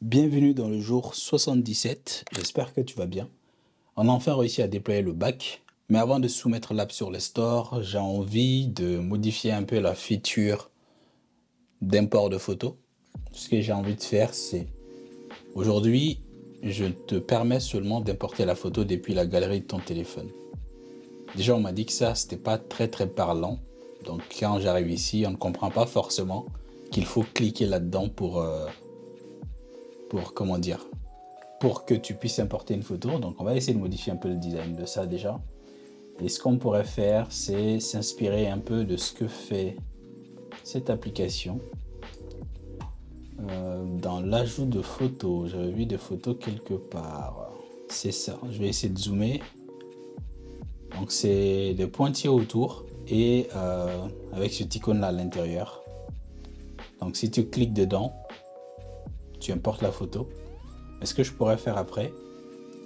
Bienvenue dans le jour 77, j'espère que tu vas bien. On a enfin réussi à déployer le bac, mais avant de soumettre l'app sur les stores, j'ai envie de modifier un peu la feature d'import de photos. Ce que j'ai envie de faire, c'est aujourd'hui, je te permets seulement d'importer la photo depuis la galerie de ton téléphone. Déjà, on m'a dit que ça, c'était pas très parlant. Donc quand j'arrive ici, on ne comprend pas forcément qu'il faut cliquer là-dedans comment dire, pour que tu puisses importer une photo. Donc on va essayer de modifier un peu le design de ça déjà. Et ce qu'on pourrait faire, c'est s'inspirer un peu de ce que fait cette application. Dans l'ajout de photos, j'avais vu des photos quelque part. C'est ça, je vais essayer de zoomer. Donc c'est des pointillés autour et avec ce icône là à l'intérieur. Donc si tu cliques dedans, tu importes la photo. Mais ce que je pourrais faire après,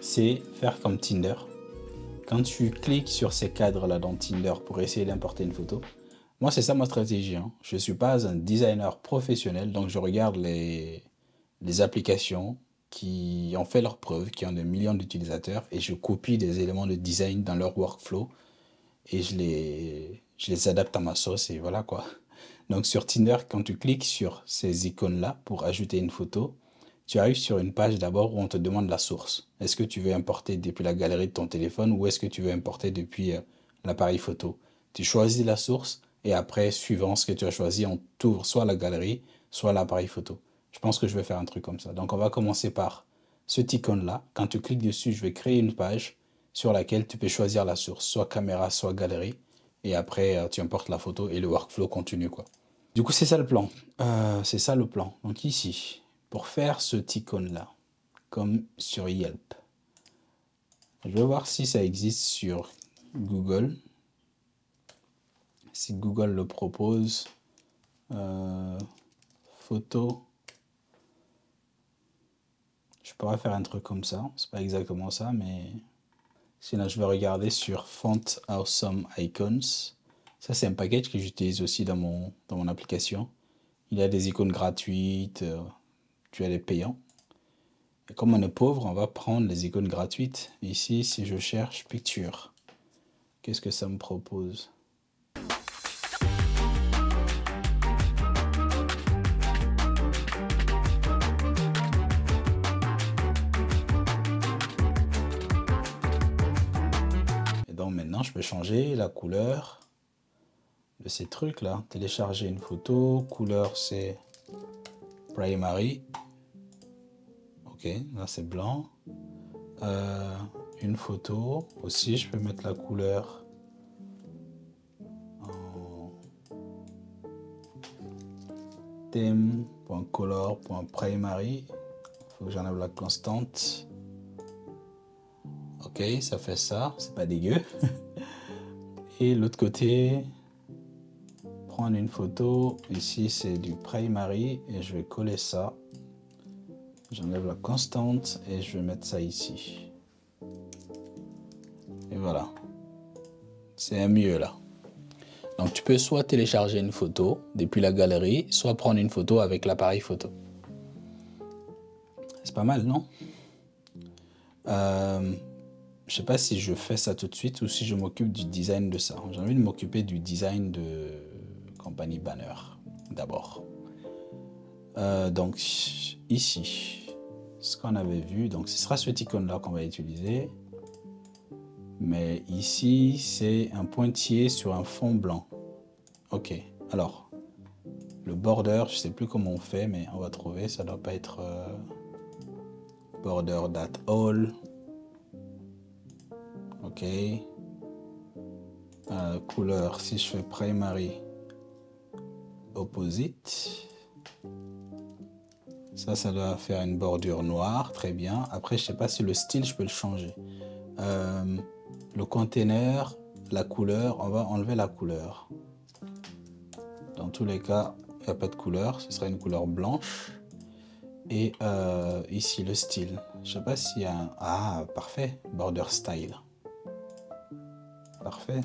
c'est faire comme Tinder. Quand tu cliques sur ces cadres-là dans Tinder pour essayer d'importer une photo, moi c'est ça ma stratégie. Je ne suis pas un designer professionnel, donc je regarde les applications qui ont fait leurs preuves, qui ont des millions d'utilisateurs, et je copie des éléments de design dans leur workflow, et je les adapte à ma sauce, et voilà quoi. Donc sur Tinder, quand tu cliques sur ces icônes-là pour ajouter une photo, tu arrives sur une page d'abord où on te demande la source. Est-ce que tu veux importer depuis la galerie de ton téléphone ou est-ce que tu veux importer depuis l'appareil photo? Tu choisis la source et après, suivant ce que tu as choisi, on t'ouvre soit la galerie, soit l'appareil photo. Je pense que je vais faire un truc comme ça. Donc on va commencer par cet icône-là. Quand tu cliques dessus, je vais créer une page sur laquelle tu peux choisir la source, soit caméra, soit galerie. Et après, tu importes la photo et le workflow continue, quoi. Du coup, c'est ça le plan. C'est ça le plan. Donc ici, pour faire ce icône-là, comme sur Yelp, je vais voir si ça existe sur Google. Si Google le propose, photo, je pourrais faire un truc comme ça. C'est pas exactement ça, mais sinon je vais regarder sur Font Awesome Icons. Ça, c'est un package que j'utilise aussi dans mon application. Il y a des icônes gratuites, tu as des payants. Et comme on est pauvre, on va prendre les icônes gratuites. Ici, si je cherche picture, qu'est-ce que ça me propose? Et donc maintenant, je peux changer la couleur de ces trucs-là. Télécharger une photo, couleur c'est primary. Ok, là c'est blanc. Une photo aussi, je peux mettre la couleur en theme.color.primary. Il faut que j'enlève la constante. Ok, ça fait ça, c'est pas dégueu. Et l'autre côté, prendre une photo. Ici c'est du primary et je vais coller ça. J'enlève la constante et je vais mettre ça ici. Et voilà. C'est mieux là. Donc tu peux soit télécharger une photo depuis la galerie, soit prendre une photo avec l'appareil photo. C'est pas mal, non? Je sais pas si je fais ça tout de suite ou si je m'occupe du design de ça. J'ai envie de m'occuper du design de compagnie Banner d'abord. Donc ici, ce qu'on avait vu, donc ce sera cette icône là qu'on va utiliser. Mais ici, c'est un pointillé sur un fond blanc. Ok, alors, le border, je sais plus comment on fait, mais on va trouver, ça doit pas être border that all. Ok. Couleur, si je fais primary opposite. Ça doit faire une bordure noire, très bien. Après, je sais pas si le style, je peux le changer. Le container, la couleur, on va enlever la couleur. Dans tous les cas, il n'y a pas de couleur, ce sera une couleur blanche. Et ici, le style. Je sais pas s'il y a un... Ah, parfait, border style. Parfait.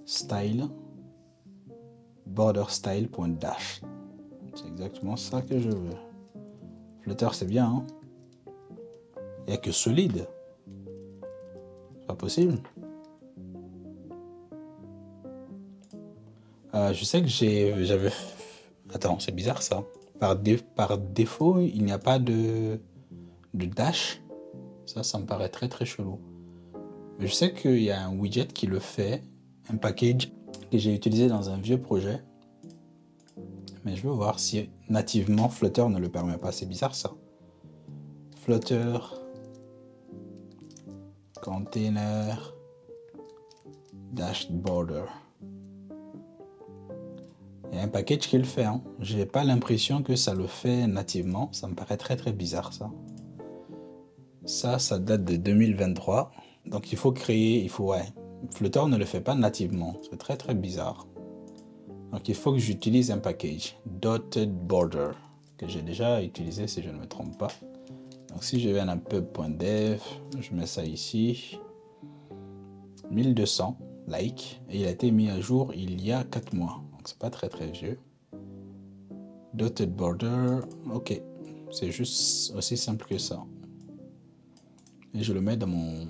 Style. Border style.dash. C'est exactement ça que je veux. Flutter, c'est bien, hein. Il n'y a que solide. C'est pas possible. Je sais que j'avais... Attends, c'est bizarre ça. Par défaut, il n'y a pas de dash. Ça me paraît très très chelou. Mais je sais qu'il y a un widget qui le fait. Un package que j'ai utilisé dans un vieux projet. Mais je veux voir si nativement Flutter ne le permet pas. C'est bizarre ça. Flutter, container, dash border. Il y a un package qui le fait. Hein. J'ai pas l'impression que ça le fait nativement. Ça me paraît très très bizarre ça. Ça date de 2023. Donc il faut créer, ouais. Flutter ne le fait pas nativement. C'est très très bizarre. Donc il faut que j'utilise un package. Dotted border. Que j'ai déjà utilisé si je ne me trompe pas. Donc si je viens à pub.dev, je mets ça ici. 1200 likes. Et il a été mis à jour il y a 4 mois. Donc c'est pas très très vieux. Dotted border. Ok. C'est juste aussi simple que ça. Et je le mets dans mon...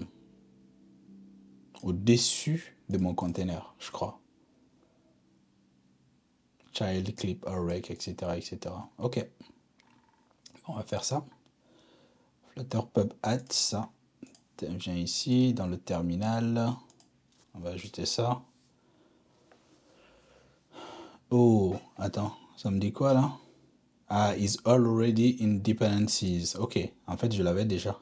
au-dessus de mon container, je crois. Child, clip, rec, etc., etc. Ok. On va faire ça. Flutter pub add, ça. Viens ici, dans le terminal. On va ajouter ça. Oh, attends, ça me dit quoi là? Ah, is already in dependencies. Ok, en fait, je l'avais déjà.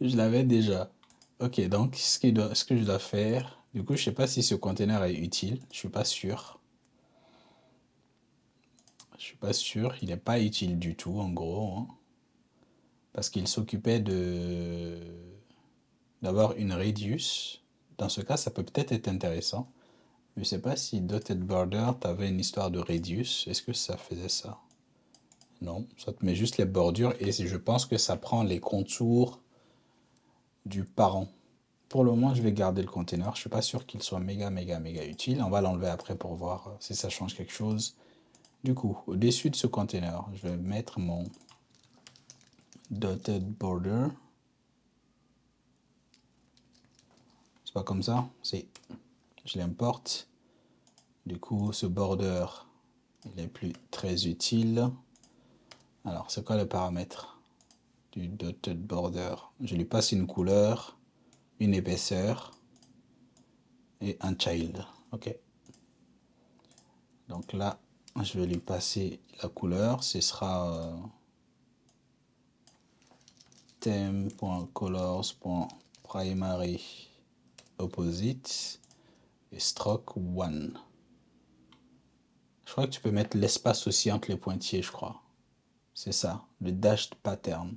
Je l'avais déjà. Ok, donc ce que je dois faire, du coup, je sais pas si ce container est utile. Je suis pas sûr. Je suis pas sûr. Il n'est pas utile du tout, en gros. Hein, parce qu'il s'occupait d'avoir une radius. Dans ce cas, ça peut peut-être être intéressant. Je sais pas si Dotted Border, tu avais une histoire de radius. Est-ce que ça faisait ça? Non, ça te met juste les bordures et je pense que ça prend les contours du parent. Pour le moment, je vais garder le container. Je suis pas sûr qu'il soit méga utile. On va l'enlever après pour voir si ça change quelque chose. Du coup, au-dessus de ce container, je vais mettre mon dotted border. C'est pas comme ça? Si. Je l'importe. Du coup, ce border, il est plus très utile. Alors, c'est quoi le paramètre du dotted border? Je lui passe une couleur, une épaisseur et un child. Ok. Donc là, je vais lui passer la couleur. Ce sera theme.colors.primary opposite et stroke 1. Je crois que tu peux mettre l'espace aussi entre les pointillés, je crois. C'est ça, le dashed pattern.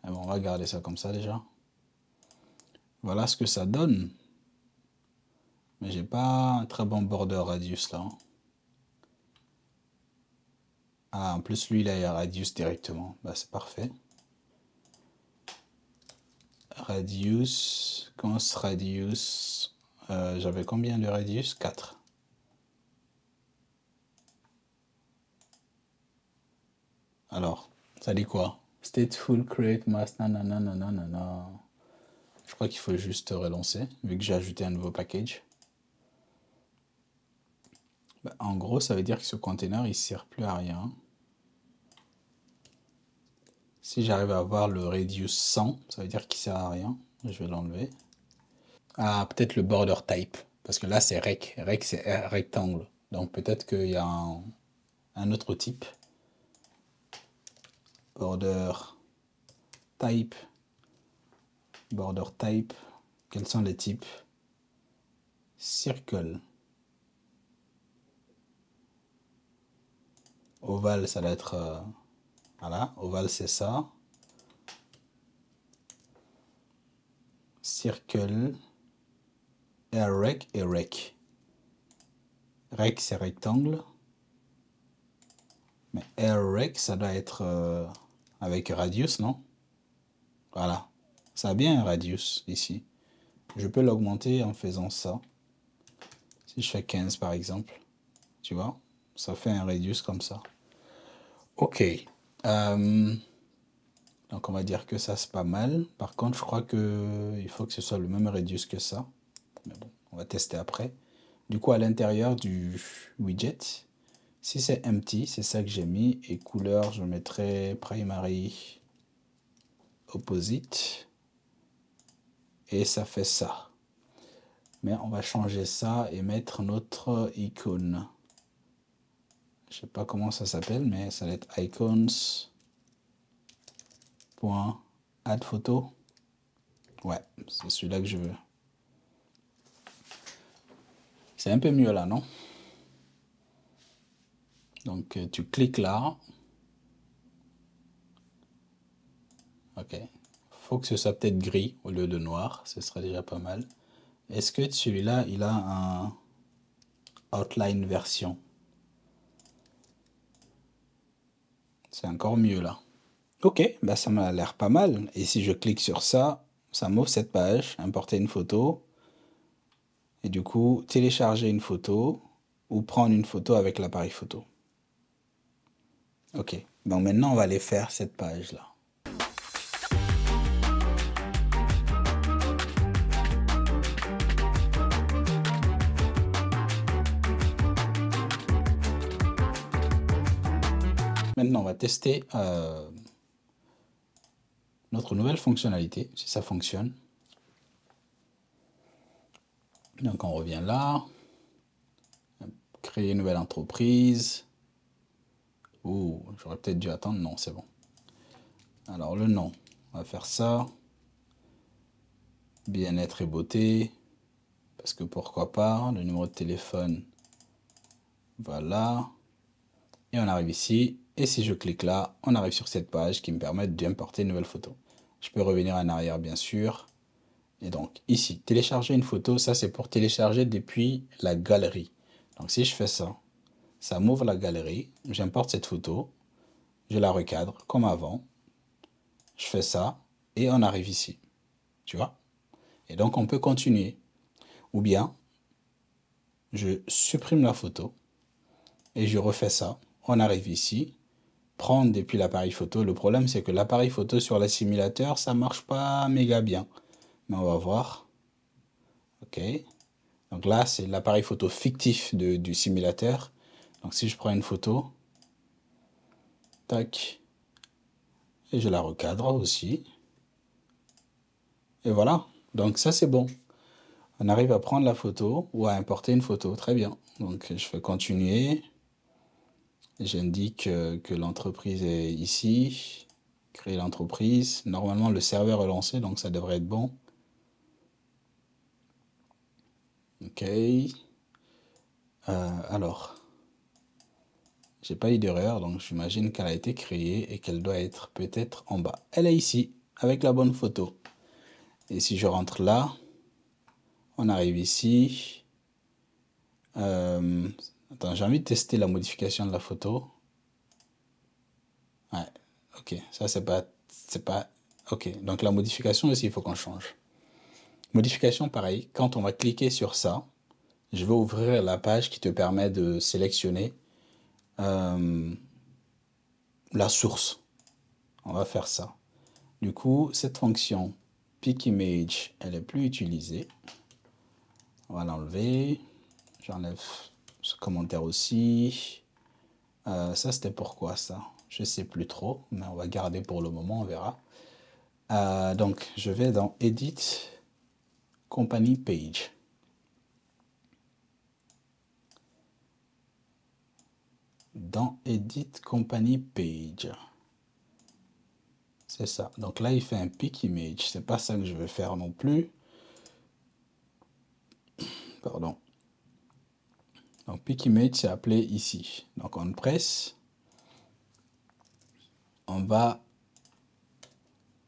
Et bon, on va garder ça comme ça déjà. Voilà ce que ça donne. Mais j'ai pas un très bon border radius là. Ah, en plus lui, il a radius directement. Bah, c'est parfait. Radius, cons radius. J'avais combien de radius? 4. Alors, ça dit quoi? Stateful create mask, nanana. Je crois qu'il faut juste relancer, vu que j'ai ajouté un nouveau package. Bah, en gros, ça veut dire que ce container, il ne sert plus à rien. Si j'arrive à avoir le radius 100, ça veut dire qu'il ne sert à rien. Je vais l'enlever. Ah, peut-être le border type, parce que là, c'est rec. Rec, c'est rectangle. Donc peut-être qu'il y a un autre type. Border type. Border type. Quels sont les types? Circle. Ovale, ça doit être... voilà, ovale, c'est ça. Circle. Et rec et rec. Rec, c'est rectangle. Mais rec, ça doit être avec radius, non? Voilà. Ça a bien un radius ici. Je peux l'augmenter en faisant ça. Si je fais 15 par exemple, tu vois, ça fait un radius comme ça. Ok. Donc on va dire que ça c'est pas mal. Par contre, je crois que il faut que ce soit le même radius que ça. Mais bon, on va tester après. Du coup, à l'intérieur du widget, si c'est empty, c'est ça que j'ai mis. Et couleur, je mettrai primary opposite. Et ça fait ça. Mais on va changer ça et mettre notre icône. Je sais pas comment ça s'appelle, mais ça va être icons.add photo. Ouais, c'est celui-là que je veux. C'est un peu mieux là, non? Donc tu cliques là. Ok. Faut que ce soit peut-être gris au lieu de noir. Ce serait déjà pas mal. Est-ce que celui-là, il a un outline version? C'est encore mieux là. Ok, bah ça m'a l'air pas mal. Et si je clique sur ça, ça m'ouvre cette page, importer une photo. Et du coup, télécharger une photo ou prendre une photo avec l'appareil photo. Ok, donc maintenant on va aller faire cette page-là. Maintenant, on va tester notre nouvelle fonctionnalité, si ça fonctionne. Donc on revient là, créer une nouvelle entreprise. Ouh, j'aurais peut-être dû attendre, non, c'est bon. Alors le nom, on va faire ça. Bien-être et beauté, parce que pourquoi pas. Le numéro de téléphone, voilà. Et on arrive ici, et si je clique là, on arrive sur cette page qui me permet d'importer une nouvelle photo. Je peux revenir en arrière, bien sûr. Et donc ici, télécharger une photo, ça c'est pour télécharger depuis la galerie. Donc si je fais ça, ça m'ouvre la galerie, j'importe cette photo, je la recadre comme avant, je fais ça, et on arrive ici. Tu vois? Et donc on peut continuer. Ou bien, je supprime la photo, et je refais ça. On arrive ici, prendre depuis l'appareil photo. Le problème, c'est que l'appareil photo sur l'assimilateur, ça marche pas méga bien. Mais on va voir. OK. Donc là, c'est l'appareil photo fictif du simulateur. Donc si je prends une photo, tac, et je la recadre aussi. Et voilà. Donc ça, c'est bon. On arrive à prendre la photo ou à importer une photo. Très bien. Donc je fais continuer. J'indique que l'entreprise est ici. Créer l'entreprise. Normalement, le serveur est lancé, donc ça devrait être bon. OK. Alors, j'ai pas eu d'erreur, donc j'imagine qu'elle a été créée et qu'elle doit être peut-être en bas. Elle est ici, avec la bonne photo. Et si je rentre là, on arrive ici. Attends, j'ai envie de tester la modification de la photo. Ouais, ok, ça c'est pas, ok. Donc la modification aussi, il faut qu'on change. Modification, pareil, quand on va cliquer sur ça, je vais ouvrir la page qui te permet de sélectionner la source. On va faire ça. Du coup, cette fonction pick image, elle est plus utilisée. On va l'enlever. J'enlève ce commentaire aussi. Ça, c'était pourquoi ça? Je sais plus trop, mais on va garder pour le moment, on verra. Donc, je vais dans Edit Company Page. Dans Edit Company Page. C'est ça. Donc là, il fait un pick image. C'est pas ça que je veux faire non plus. Pardon. Donc pick image, c'est appelé ici. Donc on presse. On va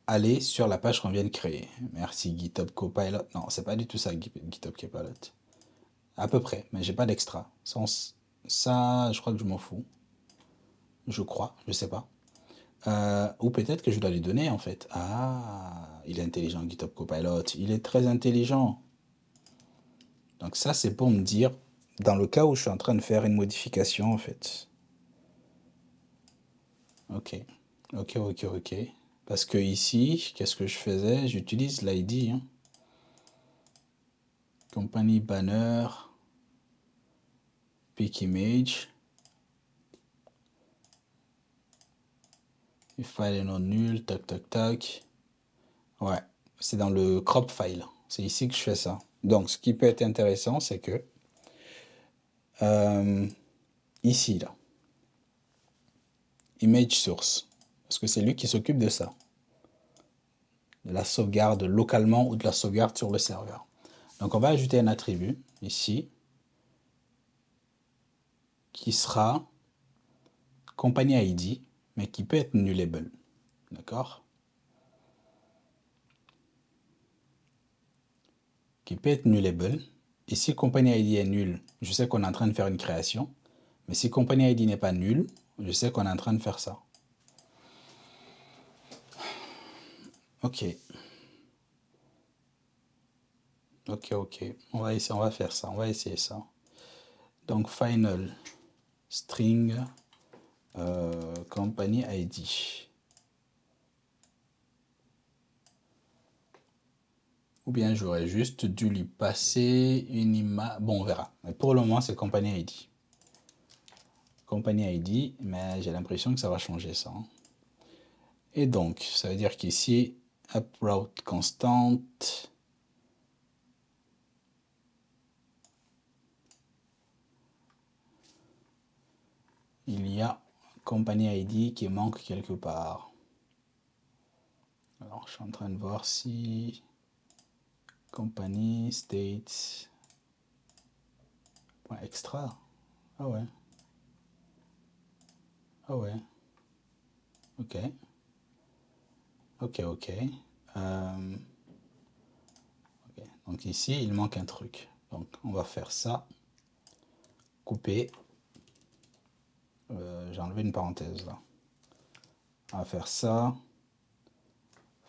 aller sur la page qu'on vient de créer. Merci GitHub Copilot. Non, c'est pas du tout ça GitHub Copilot. À peu près, mais j'ai pas d'extra. Ça, je crois que je m'en fous. Je crois, je sais pas. Ou peut-être que je dois lui donner en fait. Ah, il est intelligent GitHub Copilot. Il est très intelligent. Donc ça, c'est pour me dire, dans le cas où je suis en train de faire une modification en fait. Ok, ok. Parce que ici, qu'est-ce que je faisais? J'utilise l'ID. Hein. Compagnie banner, pick image. Le file est non nul, tac. Ouais, c'est dans le crop file. C'est ici que je fais ça. Donc, ce qui peut être intéressant, c'est que ici, là, image source, parce que c'est lui qui s'occupe de ça, de la sauvegarde localement ou de la sauvegarde sur le serveur. Donc, on va ajouter un attribut ici qui sera compagnie ID, mais qui peut être nullable. D'accord? Qui peut être nullable. Et si compagnie ID est nulle, je sais qu'on est en train de faire une création. Mais si compagnie ID n'est pas nulle, je sais qu'on est en train de faire ça. Ok. On va faire ça. On va essayer ça. Donc, final string company ID. Ou bien j'aurais juste dû lui passer une image. Bon, on verra. Mais pour le moment, c'est company ID. Company ID, mais j'ai l'impression que ça va changer ça. Hein. Et donc, ça veut dire qu'ici, uproute constante. Il y a company ID qui manque quelque part. Alors, je suis en train de voir si company state extra. Ah ouais. Ok. Ok. Donc ici, il manque un truc. Donc, on va faire ça. Couper. J'ai enlevé une parenthèse là. On va faire ça.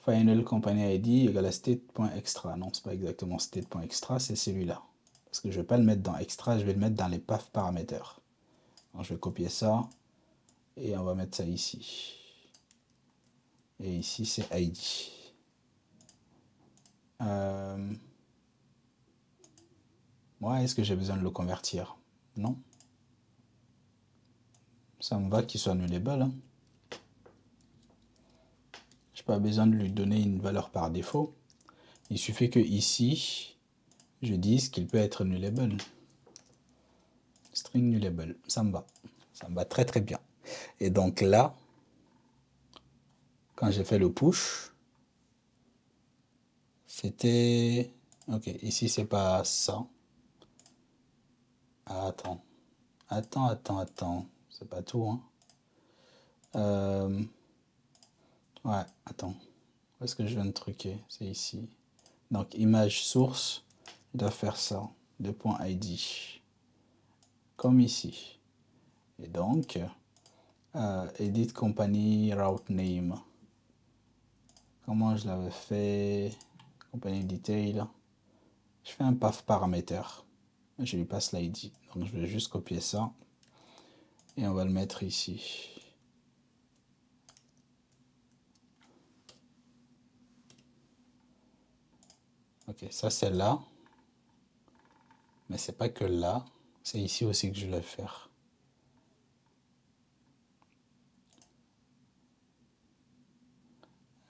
Final company ID égale à state.extra. Non, c'est pas exactement state.extra, c'est celui-là. Parce que je ne vais pas le mettre dans extra, je vais le mettre dans les path paramètres. Donc, je vais copier ça. Et on va mettre ça ici. Et ici, c'est ID. Ouais, est-ce que j'ai besoin de le convertir? Non. Ça me va qu'il soit nullable. Hein. Je n'ai pas besoin de lui donner une valeur par défaut. Il suffit que ici, je dise qu'il peut être nullable. String nullable, ça me va. Ça me va très bien. Et donc là, quand j'ai fait le push, c'était... Ok, ici c'est pas ça. Ah, attends. C'est pas tout, hein. Ouais, attends. Où est-ce que je viens de truquer? C'est ici. Donc, image source, je dois faire ça. .id. Comme ici. Et donc, edit company route name. Comment je l'avais fait? Company detail. Je fais un path paramètre. Je lui passe l'id. Donc, je vais juste copier ça. Et on va le mettre ici. Ok, ça c'est là. Mais c'est pas que là. C'est ici aussi que je vais le faire.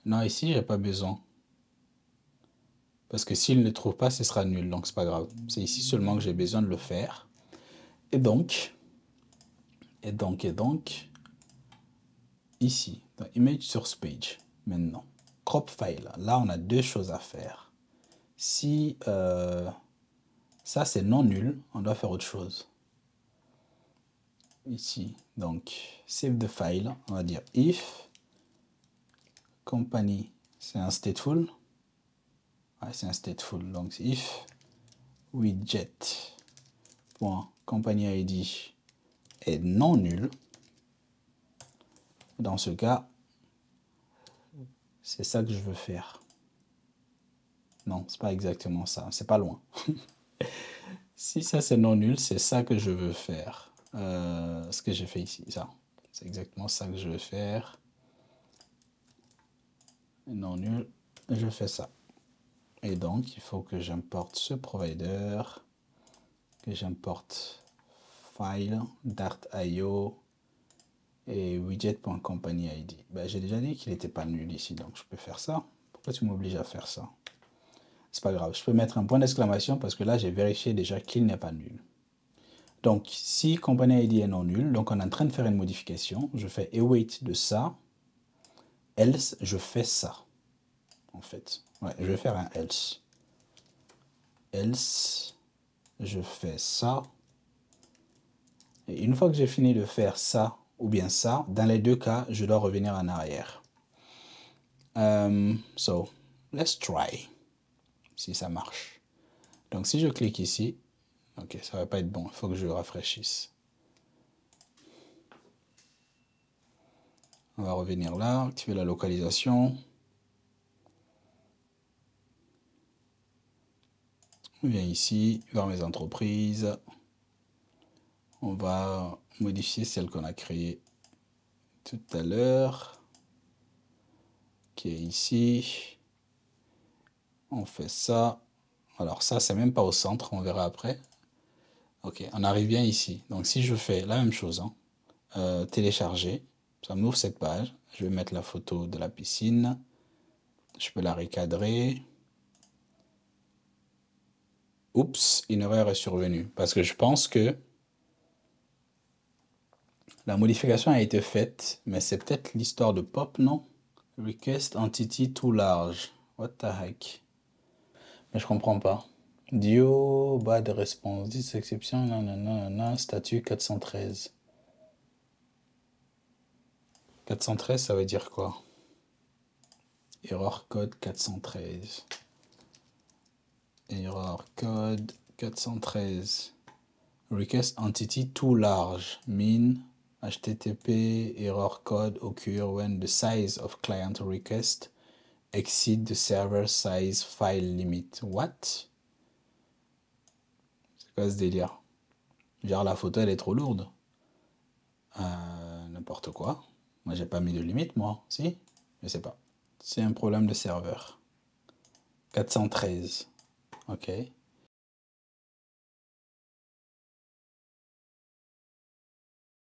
Non, ici, j'ai pas besoin. Parce que s'il ne le trouve pas, ce sera nul. Donc, c'est pas grave. C'est ici seulement que j'ai besoin de le faire. Et donc, ici, dans Image Source Page, maintenant, crop file. Là, on a deux choses à faire. Si ça, c'est non nul, on doit faire autre chose. Ici, donc, save the file. On va dire if company, c'est un stateful. Ouais, c'est un stateful. Donc, if widget.company ID est non nul, dans ce cas, c'est ça que je veux faire. Non, c'est pas exactement ça. C'est pas loin. Si ça c'est non nul, c'est ça que je veux faire. Ce que j'ai fait ici, ça. C'est exactement ça que je vais faire. Non nul, je fais ça. Et donc, il faut que j'importe ce provider, que j'importe file, dart.io et widget.company.id. Ben, j'ai déjà dit qu'il n'était pas nul ici, donc je peux faire ça. Pourquoi tu m'obliges à faire ça? C'est pas grave, je peux mettre un point d'exclamation parce que là, j'ai vérifié déjà qu'il n'est pas nul. Donc, si company.id est non nul, donc on est en train de faire une modification, je fais await de ça, else, je fais ça, en fait. Ouais, je vais faire un else. Else, je fais ça. Et une fois que j'ai fini de faire ça ou bien ça, dans les deux cas, je dois revenir en arrière. So, let's try. Si ça marche. Donc, si je clique ici, ok, ça va pas être bon. Il faut que je rafraîchisse. On va revenir là, activer la localisation. On vient ici, vers mes entreprises. On va modifier celle qu'on a créée tout à l'heure, qui est ici. On fait ça. Alors ça, c'est même pas au centre, on verra après. Ok, on arrive bien ici. Donc si je fais la même chose, hein, télécharger, ça m'ouvre cette page. Je vais mettre la photo de la piscine. Je peux la recadrer. Oups, une erreur est survenue. Parce que je pense que la modification a été faite, mais c'est peut-être l'histoire de pop, non? Request entity too large. What the heck? Mais je comprends pas. Dio, bad response, 10 exceptions, nanana, statut 413. 413, ça veut dire quoi? Error code 413. Error code 413. Request entity too large. Mean HTTP error code occur when the size of client request exceed the server size file limit. What? C'est quoi ce délire? Genre la photo elle est trop lourde. N'importe quoi. Moi j'ai pas mis de limite moi. Si? Je sais pas. C'est un problème de serveur. 413. Ok.